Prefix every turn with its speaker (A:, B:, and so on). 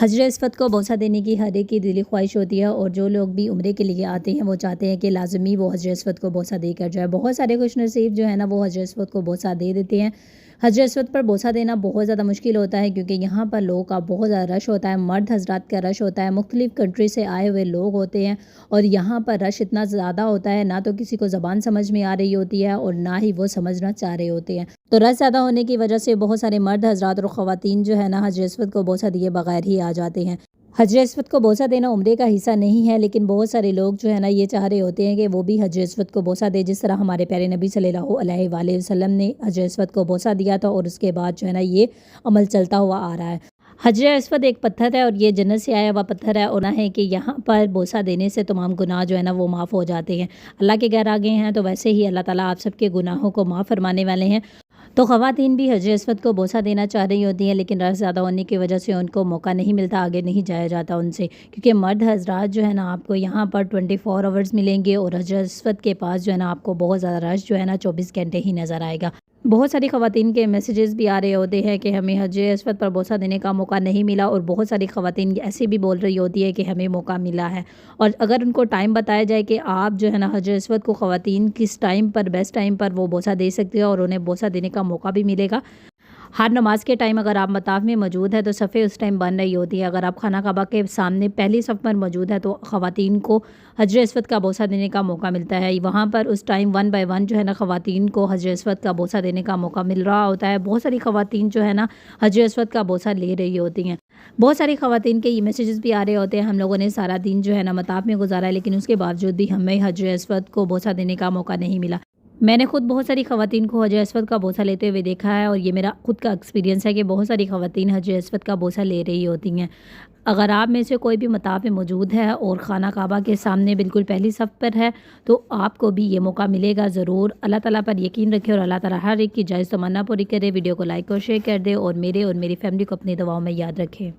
A: حجر اسود کو بوسہ دینے کی ہر ایک کی دلی خواہش ہوتی ہے، اور جو لوگ بھی عمرے کے لیے آتے ہیں وہ چاہتے ہیں کہ لازمی وہ حجر اسود کو بوسہ دے کر جائے۔ بہت سارے خوش نصیب جو ہے نا وہ حجر اسود کو بوسہ دے دیتے ہیں۔ حجر اسود پر بوسہ دینا بہت زیادہ مشکل ہوتا ہے، کیونکہ یہاں پر لوگوں کا بہت زیادہ رش ہوتا ہے، مرد حضرات کا رش ہوتا ہے، مختلف کنٹری سے آئے ہوئے لوگ ہوتے ہیں، اور یہاں پر رش اتنا زیادہ ہوتا ہے، نہ تو کسی کو زبان سمجھ میں آ رہی ہوتی ہے اور نہ ہی وہ سمجھنا چاہ رہے ہوتے ہیں۔ تو رش زیادہ ہونے کی وجہ سے بہت سارے مرد حضرات اور خواتین جو ہے نا حجر اسود کو بوسہ دیے بغیر ہی آ جاتے ہیں۔ حجر اسود کو بوسہ دینا عمرے کا حصہ نہیں ہے، لیکن بہت سارے لوگ جو ہے نا یہ چاہ رہے ہوتے ہیں کہ وہ بھی حجر اسود کو بوسہ دے، جس طرح ہمارے پیارے نبی صلی اللہ علیہ وآلہ وسلم نے حجر اسود کو بوسہ دیا تھا، اور اس کے بعد جو ہے نا یہ عمل چلتا ہوا آ رہا ہے۔ حجر اسود ایک پتھر ہے، اور یہ جنت سے آیا ہوا پتھر ہے، اور نہ ہے کہ یہاں پر بوسہ دینے سے تمام گناہ جو ہے نا وہ معاف ہو جاتے ہیں۔ اللہ کے گھر آگے ہیں تو ویسے ہی اللہ تعالیٰ آپ سب کے گناہوں کو معاف فرمانے والے ہیں۔ تو خواتین بھی حجر اسود کو بوسہ دینا چاہ رہی ہوتی ہیں، لیکن رش زیادہ ہونے کی وجہ سے ان کو موقع نہیں ملتا، آگے نہیں جایا جاتا ان سے، کیونکہ مرد حضرات جو ہے نا آپ کو یہاں پر 24 آورز ملیں گے، اور حجر اسود کے پاس جو ہے نا آپ کو بہت زیادہ رش جو ہے نا 24 گھنٹے ہی نظر آئے گا۔ بہت ساری خواتین کے میسیجز بھی آ رہے ہوتے ہیں کہ ہمیں حجر اسود پر بوسہ دینے کا موقع نہیں ملا، اور بہت ساری خواتین ایسے بھی بول رہی ہوتی ہے کہ ہمیں موقع ملا ہے، اور اگر ان کو ٹائم بتایا جائے کہ آپ جو ہے نا حجر اسود کو خواتین کس ٹائم پر بیسٹ ٹائم پر وہ بوسہ دے سکتے ہو اور انہیں بوسہ دینے کا موقع بھی ملے گا۔ ہر نماز کے ٹائم اگر آپ مطاف میں موجود ہے تو صفیں اس ٹائم بن رہی ہوتی ہے، اگر آپ خانہ کعبہ کے سامنے پہلی صف پر موجود ہے تو خواتین کو حجر اسود کا بوسہ دینے کا موقع ملتا ہے۔ وہاں پر اس ٹائم 1 بائی 1 جو ہے نا خواتین کو حجر اسود کا بوسہ دینے کا موقع مل رہا ہوتا ہے۔ بہت ساری خواتین جو ہے نا حجر اسود کا بوسہ لے رہی ہوتی ہیں۔ بہت ساری خواتین کے یہ میسیجز بھی آ رہے ہوتے ہیں ہم لوگوں نے سارا دن جو ہے نا مطاف میں گزارا ہے، لیکن اس کے باوجود بھی ہمیں حجر اسود کو بوسہ دینے کا موقع نہیں ملا۔ میں نے خود بہت ساری خواتین کو حجر اسود کا بوسہ لیتے ہوئے دیکھا ہے، اور یہ میرا خود کا ایکسپیرینس ہے کہ بہت ساری خواتین حجر اسود کا بوسہ لے رہی ہوتی ہیں۔ اگر آپ میں سے کوئی بھی مطاف میں موجود ہے اور خانہ کعبہ کے سامنے بالکل پہلی صف پر ہے تو آپ کو بھی یہ موقع ملے گا ضرور۔ اللہ تعالیٰ پر یقین رکھے، اور اللہ تعالیٰ ہر ایک کی جائز تمنا پوری کرے۔ ویڈیو کو لائک اور شیئر کر دے، اور میرے اور میری فیملی کو اپنی دعاؤں میں یاد رکھے۔